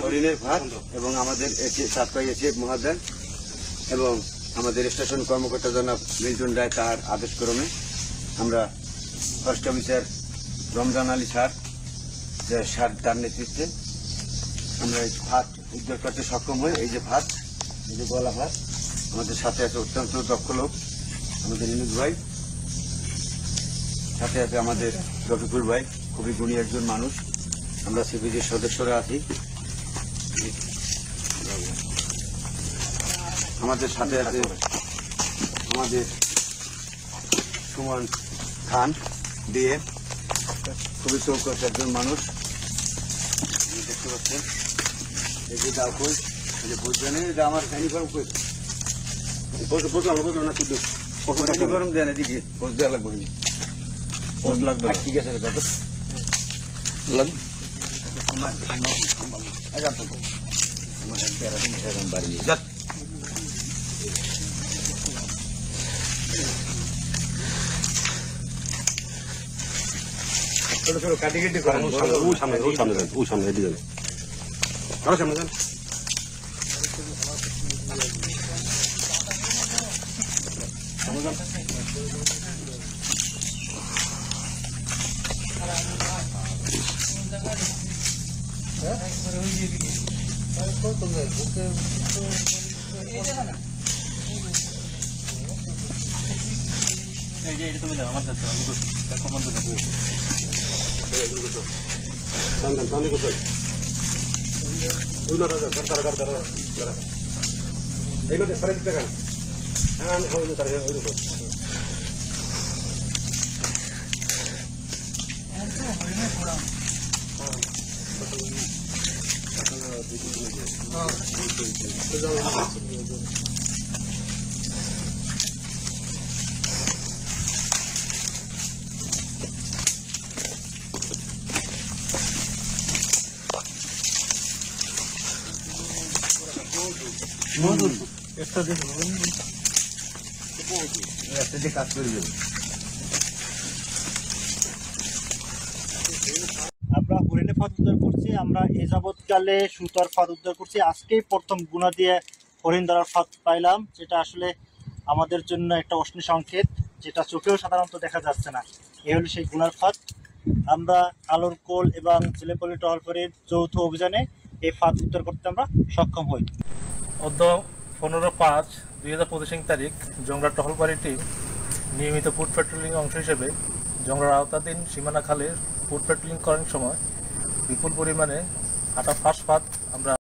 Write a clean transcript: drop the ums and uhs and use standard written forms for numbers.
হরিণের ভাত এবং আমাদের মহাদান এবং আমাদের স্টেশন কর্মকর্তা জনাব মিল্টন রায় তার আদেশক্রমে আমরা first officer Ramzan Ali sir তার নেতৃত্বে আমরা এই ভাত উদ্ধার করতে সক্ষম হই। এই যে ভাত, এই যে গলা ভাত, আমাদের সাথে আছে অত্যন্ত দক্ষ লোক আমাদের ইনুজ ভাই, সাথে আছে আমাদের রফিকুল ভাই, খুবই গুণী একজন মানুষ। আমরা সিপিজির সদস্যরা আছি, আমাদের সাথে আছে আমাদের সুমন খান দিয়ে, খুবই চৌকস একজন মানুষ দেখতে পাচ্ছেন। এই যে দাও কই, এই যে বুঝবেন, এটা আমার ইউনিফর্ম কই ইউনিফর্ম দেন, এদিকে পোস্ট দেওয়া লাগবে, পোস্ট লাগবে, ঠিক আছে দাদা বাড়িয়ে যাক। ছোটো ছোটো কাটি কেটে করেন, সামনে দিয়ে আরো সামনে যান। তুমি যাও আমার সাথে, কাজ করে দেবে। আমরা হরিণের ফাঁদ উদ্ধার করছি, আমরা এ যাবৎকালে সুতার ফাঁদ উদ্ধার করছি। আজকেই প্রথম গুণা দিয়ে হরিণ ধরার ফাঁদ পাইলাম, যেটা আসলে আমাদের জন্য একটা অশ্লীল সংকেত, যেটা চোখেও সাধারণত দেখা যাচ্ছে না। এই হলো সেই গুণার ফাঁদ। আমরা আলোর কোল এবং ছেলেপল্লী টহলপুরের যৌথ অভিযানে এই ফাঁদ উদ্ধার করতে আমরা সক্ষম হই। অদ্য 15/5/2025 তারিখ জংরা টহলবাড়ি টিম নিয়মিত ফুড পেট্রোলিং অংশ হিসেবে জংরার আওতাধীন সীমানা খালে ফুড পেট্রোলিং করার সময় বিপুল পরিমাণে 8টা ফাঁস ফাঁদ আমরা